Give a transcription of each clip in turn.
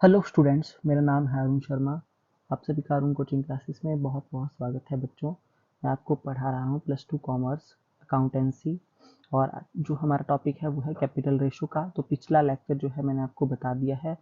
Hello students, मेरा नाम है अरुण शर्मा। आप सभी का अरुण कोचिंग क्लासेस में बहुत बहुत स्वागत है। बच्चों, मैं आपको पढ़ा रहा हूँ +2 कॉमर्स अकाउंटेंसी, और जो हमारा टॉपिक है वो है कैपिटल रेशो का। तो पिछला लेक्चर जो है मैंने आपको बता दिया है,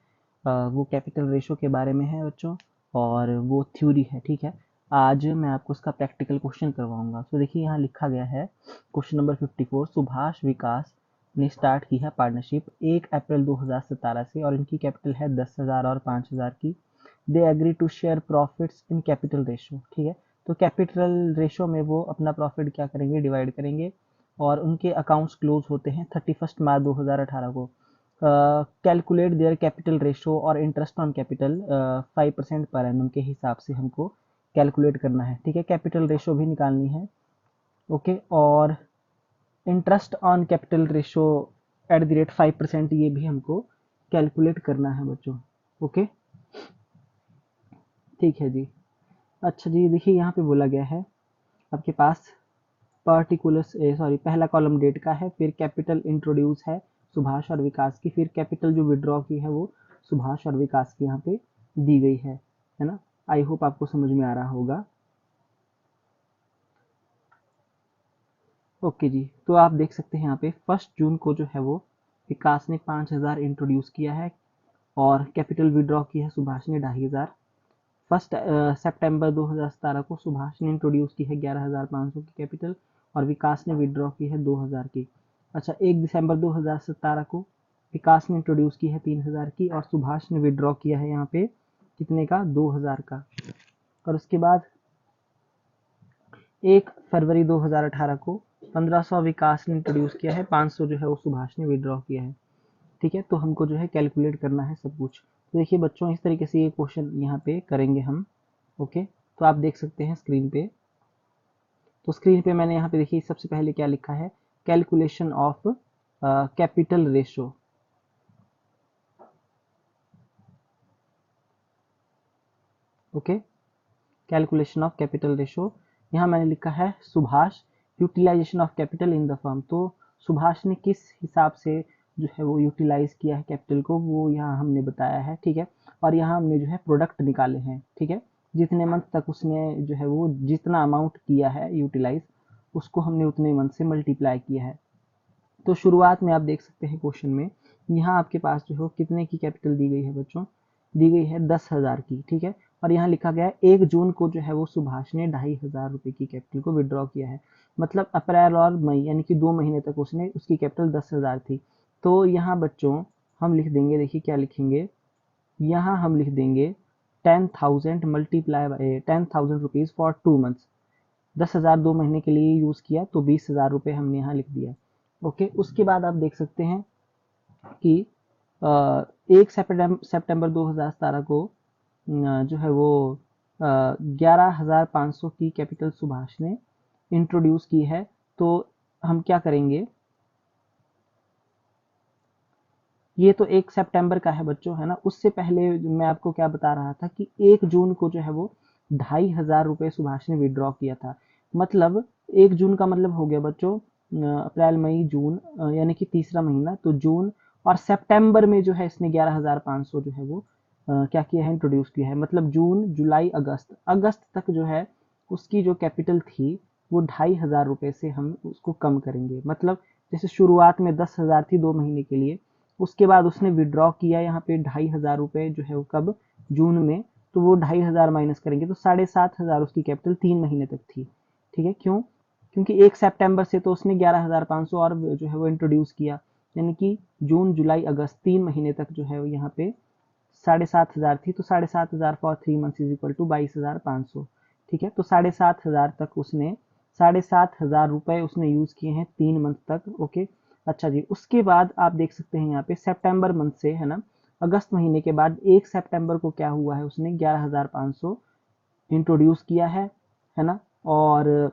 वो कैपिटल रेशो के बारे में है बच्चों, और वो थ्योरी है। ठीक है, आज मैं आपको उसका प्रैक्टिकल क्वेश्चन करवाऊंगा। तो देखिए यहाँ लिखा गया है क्वेश्चन नंबर 54, सुभाष विकास ने स्टार्ट की है पार्टनरशिप 1 अप्रैल 2017 से, और इनकी कैपिटल है 10,000 और 5,000 की। They agree to share profits in capital ratio. ठीक है, तो कैपिटल रेशो में वो अपना प्रॉफिट क्या करेंगे, डिवाइड करेंगे, और उनके अकाउंट्स क्लोज होते हैं 31 मार्च 2018 को। कैलकुलेट देयर कैपिटल रेशो और interest on capital 5% per annum के हिसाब से हमको कैलकुलेट करना है। ठीक है, कैपिटल रेशो भी निकालनी है। ओके, और इंटरेस्ट ऑन कैपिटल रेशो @5%, ये भी हमको कैलकुलेट करना है बच्चों। ओके, ठीक है जी। अच्छा जी, देखिए यहाँ पे बोला गया है आपके पास पर्टिकुलर सॉरी, पहला कॉलम डेट का है, फिर कैपिटल इंट्रोड्यूस है सुभाष और विकास की, फिर कैपिटल जो विड्रॉ की है वो सुभाष और विकास की यहाँ पे दी गई है ना। आई होप आपको समझ में आ रहा होगा। ओके जी, तो आप देख सकते हैं यहाँ पे 1 जून को जो है वो विकास ने 5,000 इंट्रोड्यूस किया है, और कैपिटल विड्रॉ की है सुभाष ने 2,500। 1 सितंबर 2017 को सुभाष ने इंट्रोड्यूस की है 11,500 की कैपिटल, और विकास ने विड्रॉ की है 2,000 की। अच्छा, 1 दिसंबर 2017 को विकास ने इंट्रोड्यूस की है 3,000 की, और सुभाष ने विड्रॉ किया है यहाँ पे कितने का, 2,000 का। और उसके बाद 1 फरवरी 2018 को 1,500 विकास ने इंट्रोड्यूस किया है, 500 जो है वो सुभाष ने विड्रॉ किया है। ठीक है, तो हमको जो है कैलकुलेट करना है सब कुछ। तो देखिए बच्चों, इस तरीके से ये क्वेश्चन यहाँ पे करेंगे हम। ओके, तो आप देख सकते हैं स्क्रीन पे। तो स्क्रीन पे मैंने यहाँ पे देखिए सबसे पहले क्या लिखा है, calculation of capital ratio. Okay, calculation of capital ratio. यहाँ मैंने लिखा है Subhash utilisation of capital in the firm. तो सुभाष ने किस हिसाब से जो है वो यूटिलाइज किया है कैपिटल को, वो यहाँ हमने बताया है। ठीक है, और यहाँ हमने जो है प्रोडक्ट निकाले हैं। ठीक है, जितने मंथ तक उसने जो है वो जितना अमाउंट किया है यूटिलाइज, उसको हमने उतने मंथ से मल्टीप्लाई किया है। तो शुरुआत में आप देख सकते हैं क्वेश्चन में, यहाँ आपके पास जो है कितने की कैपिटल दी गई है बच्चों, दी गई है 10,000 की। ठीक है, और यहाँ लिखा गया है 1 जून को जो है वो सुभाष ने 2,500 रुपए की कैपिटल को विड्रॉ किया है। मतलब अप्रैल और मई यानी कि 2 महीने तक उसने उसकी कैपिटल 10,000 थी। तो यहाँ बच्चों हम लिख देंगे, देखिए क्या लिखेंगे, यहाँ हम लिख देंगे 10,000 multiply by 10,000 rupees for 2 months. 10,000 2 महीने के लिए यूज किया, तो 20,000 रुपए हमने यहाँ लिख दिया। ओके, उसके बाद आप देख सकते हैं कि 1 सितंबर 2017 को जो है वो 11,500 की कैपिटल सुभाष ने इंट्रोड्यूस की है। तो हम क्या करेंगे, ये तो 1 सितंबर का है बच्चों, है ना। उससे पहले मैं आपको क्या बता रहा था कि 1 जून को जो है वो 2,500 रुपए सुभाष ने विड्रॉ किया था। मतलब 1 जून का मतलब हो गया बच्चों अप्रैल मई जून, यानी कि तीसरा महीना। तो जून और सितंबर में जो है इसने 11,500 जो है वो क्या किया है, इंट्रोड्यूस किया है। मतलब जून जुलाई अगस्त, अगस्त तक जो है उसकी जो कैपिटल थी वो 2,500 रुपए से हम उसको कम करेंगे। मतलब जैसे शुरुआत में 10,000 थी 2 महीने के लिए, उसके बाद उसने विड्रॉ किया यहाँ पे 2,500 रुपए जो है वो कब, जून में। तो वो 2,500 माइनस करेंगे तो 7,500 उसकी कैपिटल 3 महीने तक थी। ठीक है, क्यों, क्योंकि 1 सितंबर से तो उसने 11,500 और जो है वो इंट्रोड्यूस किया, यानी कि जून जुलाई अगस्त 3 महीने तक जो है वो यहाँ पे 7,500 थी। तो 7,500 for 3 month is equal to 22,500। ठीक है, तो 7,500 तक उसने 7,500 रुपए उसने यूज किए हैं 3 मंथ तक। ओके, अच्छा जी, उसके बाद आप देख सकते हैं यहाँ पे सितंबर मंथ से, है ना, अगस्त महीने के बाद 1 सितंबर को क्या हुआ है, उसने 11,500 इंट्रोड्यूस किया है ना। और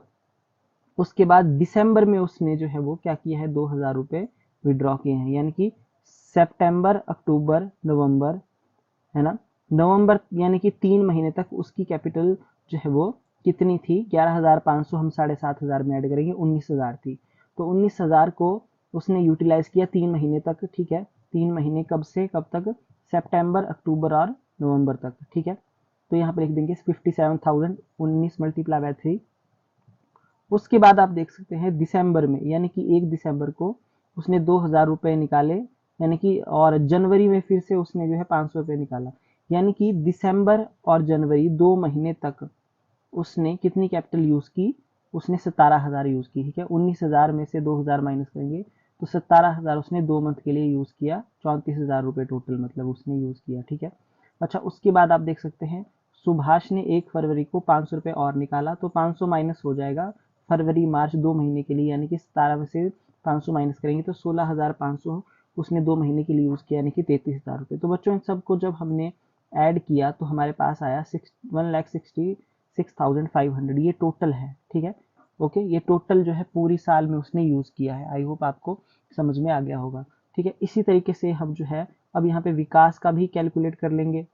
उसके बाद दिसंबर में उसने जो है वो क्या किया है, 2,000 रुपए विड्रॉ किए हैं। यानी कि सितंबर अक्टूबर नवंबर, है ना, नवंबर यानी कि 3 महीने तक उसकी कैपिटल जो है वो कितनी थी, 11,500 हम 7,500 में ऐड करेंगे 19,000 थी। तो 19,000 को उसने यूटिलाइज किया 3 महीने तक। ठीक है, 3 महीने कब से कब तक, सितंबर, अक्टूबर और नवंबर तक, ठीक है। तो यहाँ पे लिख देंगे 57,000, 19 मल्टीप्लाई बाय 3। उसके बाद आप देख सकते हैं दिसंबर में, यानी कि 1 दिसंबर को उसने 2,000 रुपए निकाले, यानी कि, और जनवरी में फिर से उसने जो है 500 रुपए निकाला, यानी कि दिसंबर और जनवरी 2 महीने तक उसने कितनी कैपिटल यूज की, उसने 17,000 यूज की, ठीक है। 19,000 में से 2,000 माइनस करेंगे तो 17,000 उसने 2 मंथ के लिए यूज किया, 34,000 रुपए टोटल मतलब उसने यूज किया, ठीक है। अच्छा, उसके बाद आप देख सकते हैं सुभाष ने 1 फरवरी को 500 रुपए और निकाला, तो 500 माइनस हो जाएगा फरवरी मार्च 2 महीने के लिए, यानी कि 17 में से 500 माइनस करेंगे तो 16,500 उसने 2 महीने के लिए यूज किया, यानी कि 33,000 रुपए। तो बच्चों इन सबको जब हमने ऐड किया तो हमारे पास आया 1,66,500, ये टोटल है, ठीक है। ओके, ये टोटल जो है पूरी साल में उसने यूज किया है। आई होप आपको समझ में आ गया होगा, ठीक है। इसी तरीके से हम जो है अब यहाँ पे विकास का भी कैलकुलेट कर लेंगे,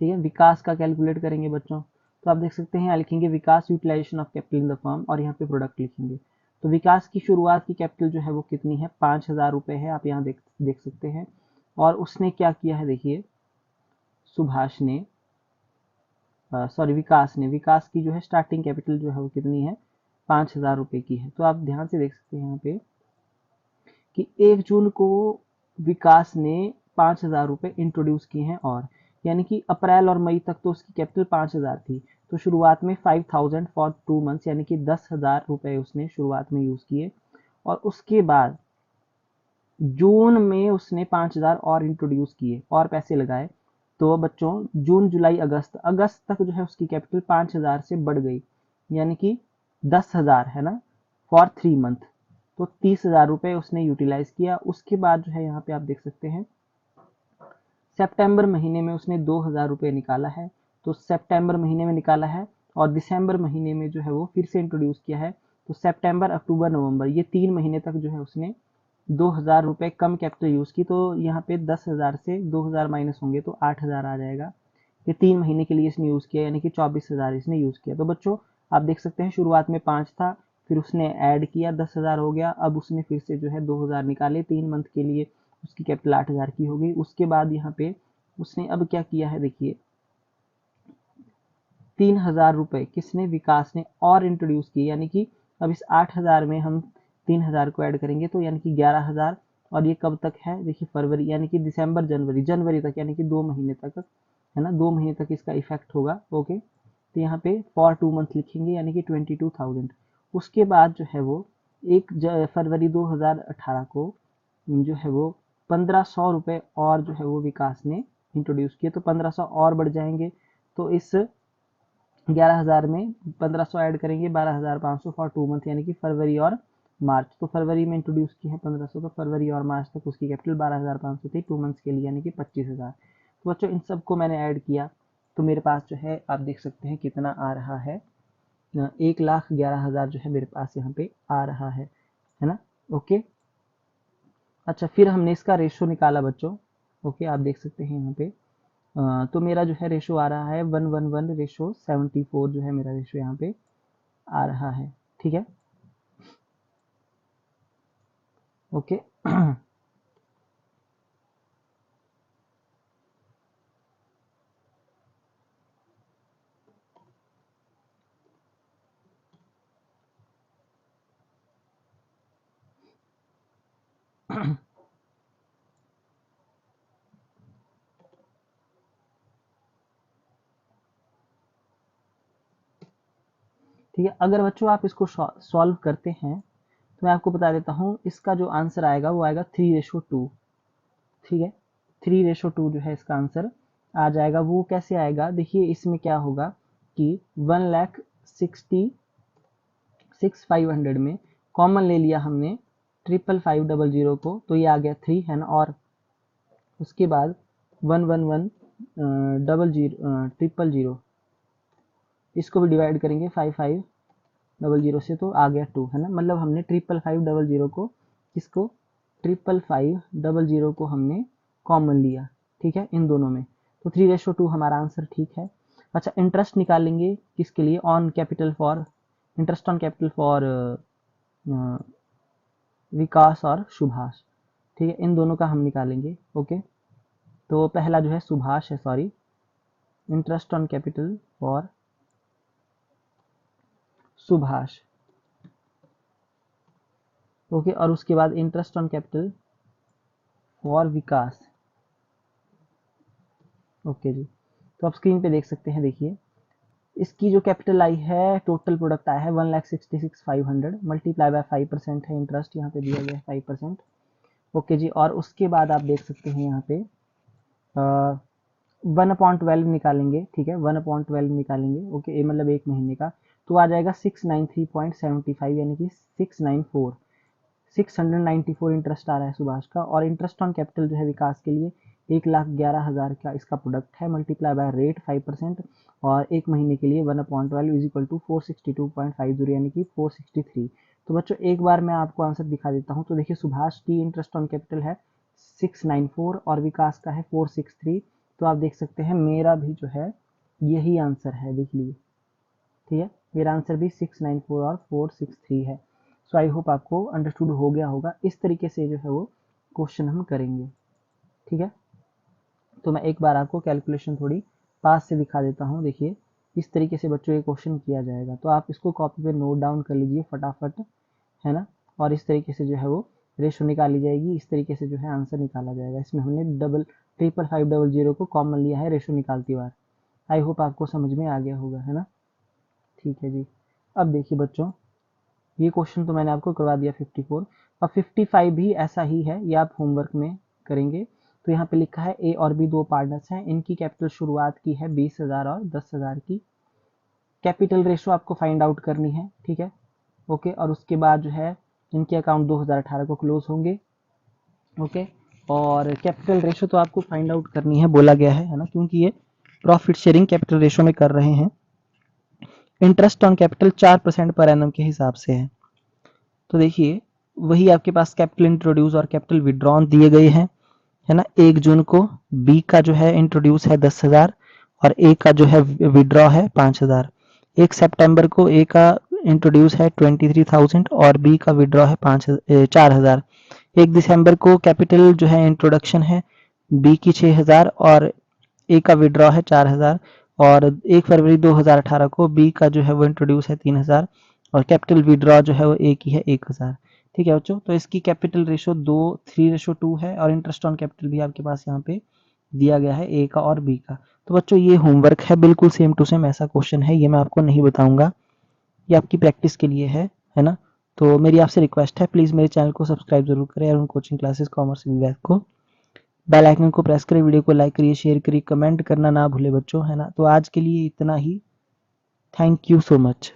ठीक है। विकास का कैलकुलेट करेंगे बच्चों, तो आप देख सकते हैं यहाँ लिखेंगे Vikas utilization of capital in the firm, और यहाँ पे प्रोडक्ट लिखेंगे। तो विकास की शुरुआत की कैपिटल जो है वो कितनी है, 5,000 रुपए है, आप यहाँ देख सकते हैं। और उसने क्या किया है, देखिए सुभाष ने, सॉरी विकास की जो है स्टार्टिंग कैपिटल जो है वो कितनी है, 5,000 रुपए की है। तो आप ध्यान से देख सकते हैं यहाँ पे कि 1 जून को विकास ने 5,000 रुपए इंट्रोड्यूस किए हैं, और यानी कि अप्रैल और मई तक तो उसकी कैपिटल 5,000 थी, तो शुरुआत में 5,000 फॉर 2 मंथ्स, यानी कि 10,000 रुपए उसने शुरुआत में यूज किए। और उसके बाद जून में उसने 5,000 और इंट्रोड्यूस किए और पैसे लगाए, तो बच्चों जून जुलाई अगस्त तक जो है उसकी कैपिटल 5,000 से बढ़ गई, यानी कि 10,000 है ना, फॉर 3 मंथ, तो 30,000 रुपए उसने यूटिलाइज किया। उसके बाद जो है यहाँ पे आप देख सकते हैं सितंबर महीने में उसने 2,000 रुपए निकाला है, तो सितंबर महीने में निकाला है, और दिसंबर महीने में जो है वो फिर से इंट्रोड्यूस किया है, तो सितंबर अक्टूबर नवंबर ये 3 महीने तक जो है उसने 2,000 रुपए कम कैपिटल यूज की। तो यहाँ पे 10,000 से 2,000 माइनस होंगे तो 8,000 आ जाएगा। ये 3 महीने के लिए इसने यूज किया, यानी कि 24,000 इसने यूज किया। तो बच्चों आप देख सकते हैं शुरुआत में 5 था, फिर उसने ऐड किया 10,000 हो गया, अब उसने फिर से जो है 2,000 निकाले 3 मंथ के लिए, उसकी कैपिटल 8,000 की हो गई। उसके बाद यहाँ पे उसने अब क्या किया है, देखिए 3,000 रुपए किसने, विकास ने और इंट्रोड्यूस किए, यानी कि अब इस 8,000 में हम 3,000 को ऐड करेंगे तो यानी कि 11,000, और ये कब तक है, देखिए फरवरी, यानी कि दिसंबर जनवरी तक, यानी कि 2 महीने तक है ना, 2 महीने तक इसका इफेक्ट होगा। ओके, तो यहाँ पे फॉर 2 मंथ लिखेंगे, यानी कि 22,000। उसके बाद जो है वो 1 फरवरी 2018 को जो है वो 1,500 रुपए और जो है वो विकास ने इंट्रोड्यूस किए, तो 1,500 और बढ़ जाएंगे, तो इस 11,000 में 1,500 ऐड करेंगे, 12,500 फॉर 2 मंथ, यानी कि फरवरी और मार्च। तो फरवरी में इंट्रोड्यूस किए हैं 1,500, तो फरवरी और मार्च तक उसकी कैपिटल 12,500 थी 2 मंथ्स के लिए, यानी कि 25,000। तो बच्चों इन सबको मैंने ऐड किया, तो मेरे पास जो है आप देख सकते हैं कितना आ रहा है, 1,11,000 जो है मेरे पास यहाँ पे आ रहा है ना। ओके, अच्छा फिर हमने इसका रेशो निकाला बच्चों। ओके, आप देख सकते हैं यहाँ पे तो मेरा जो है रेशो आ रहा है 111 रेशो 74 जो है मेरा रेशो यहाँ पे आ रहा है, ठीक है। ओके ठीक है, अगर बच्चों आप इसको सॉल्व करते हैं तो मैं आपको बता देता हूँ इसका जो आंसर आएगा वो आएगा 3:2, ठीक है। 3:2 जो है इसका आंसर आ जाएगा। वो कैसे आएगा, देखिए इसमें क्या होगा कि 1,66,500 में कॉमन ले लिया हमने 55500 को, तो ये आ गया 3 है ना, और उसके बाद 111 000 इसको भी डिवाइड करेंगे 5500 से, तो आ गया 2 है ना, मतलब हमने 55500 को किसको 55500 को हमने कॉमन लिया, ठीक है, इन दोनों में, तो 3:2 हमारा आंसर ठीक है। अच्छा, इंटरेस्ट निकालेंगे किसके लिए, on capital for, interest on capital for Vikas और सुभाष, ठीक है, इन दोनों का हम निकालेंगे। ओके, तो पहला जो है सुभाष है, sorry, interest on capital for Subhash. Okay, और उसके बाद interest on capital for Vikas. Okay ji, तो आप स्क्रीन पे देख सकते हैं, देखिए इसकी जो कैपिटल आई है, टोटल प्रोडक्ट आया है 1,66,500 मल्टीप्लाई बाय 5% है इंटरेस्ट, यहाँ पे दिया गया है 5%। ओके जी, और उसके बाद आप देख सकते हैं यहाँ पे 1/12 निकालेंगे। ठीक है, 1/12 निकालेंगे। ओके, ये मतलब एक महीने का, तो आ जाएगा 693.75, यानी कि 694 इंटरेस्ट आ रहा है सुभाष का। और इंटरेस्ट ऑन कैपिटल जो है विकास के लिए 1,11,000 का इसका प्रोडक्ट है, मल्टीप्लाई बाय रेट 5%, और एक महीने के लिए 1/12 इज इक्वल टू 462.50, यानी कि 463। तो बच्चों एक बार मैं आपको आंसर दिखा देता हूँ। तो देखिए सुभाष की इंटरेस्ट ऑन कैपिटल है 694 और विकास का है 463। तो आप देख सकते हैं मेरा भी जो है यही आंसर है, देख लीजिए। ठीक है, मेरा आंसर भी 694 और 463 है। सो आई होप आपको अंडरस्टूड हो गया होगा। इस तरीके से जो है वो क्वेश्चन हम करेंगे। ठीक है, तो मैं एक बार आपको कैलकुलेशन थोड़ी पास से दिखा देता हूँ। देखिए इस तरीके से बच्चों ये क्वेश्चन किया जाएगा, तो आप इसको कॉपी पे नोट डाउन कर लीजिए फटाफट, है ना। और इस तरीके से जो है वो रेशो निकाली जाएगी, इस तरीके से जो है आंसर निकाला जाएगा। इसमें हमने 55500 को कॉमन लिया है रेशो निकालती बार। आई होप आपको समझ में आ गया होगा, है ना। ठीक है जी, अब देखिए बच्चों, ये क्वेश्चन तो मैंने आपको करवा दिया 54, और 55 भी ऐसा ही है, ये आप होमवर्क में करेंगे। तो यहाँ पे लिखा है ए और बी दो पार्टनर्स हैं, इनकी कैपिटल शुरुआत की है 20,000 और 10,000 की। कैपिटल रेशो आपको फाइंड आउट करनी है। ठीक है, ओके, और उसके बाद जो है इनके अकाउंट 2018 को क्लोज होंगे। ओके, और कैपिटल रेशो तो आपको फाइंड आउट करनी है, बोला गया है ना, क्योंकि ये प्रॉफिट शेयरिंग कैपिटल रेशो में कर रहे हैं। Interest on capital 4% per annum के हिसाब से है। तो देखिए वही आपके पास कैपिटल इंट्रोड्यूस और कैपिटल विड्रॉन दिए गए हैं, है ना। 1 जून को बी का जो है इंट्रोड्यूस है 10,000 और ए का जो है विड्रॉ है 5,000। 1 सितंबर को ए का इंट्रोड्यूस है 23,000 और बी का विड्रॉ है 4,000। 1 दिसंबर को कैपिटल जो है इंट्रोडक्शन है बी की 6,000 और ए का विड्रॉ है 4,000। और 1 फरवरी 2018 को बी का जो है वो इंट्रोड्यूस है 3,000 और कैपिटल विड्रॉ जो है वो ए की है 1,000। ठीक है बच्चों, तो इसकी कैपिटल रेशो 3:2 है और इंटरेस्ट ऑन कैपिटल भी आपके पास यहाँ पे दिया गया है ए का और बी का। तो बच्चों ये होमवर्क है, बिल्कुल सेम टू सेम ऐसा क्वेश्चन है, ये मैं आपको नहीं बताऊंगा, ये आपकी प्रैक्टिस के लिए है ना। तो मेरी आपसे रिक्वेस्ट है, प्लीज़ मेरे चैनल को सब्सक्राइब जरूर करें और उन कोचिंग क्लासेस कॉमर्स विभाग को बेल आइकन को प्रेस करें, वीडियो को लाइक करिए, शेयर करिए, कमेंट करना ना भूले बच्चों, है ना। तो आज के लिए इतना ही, थैंक यू सो मच।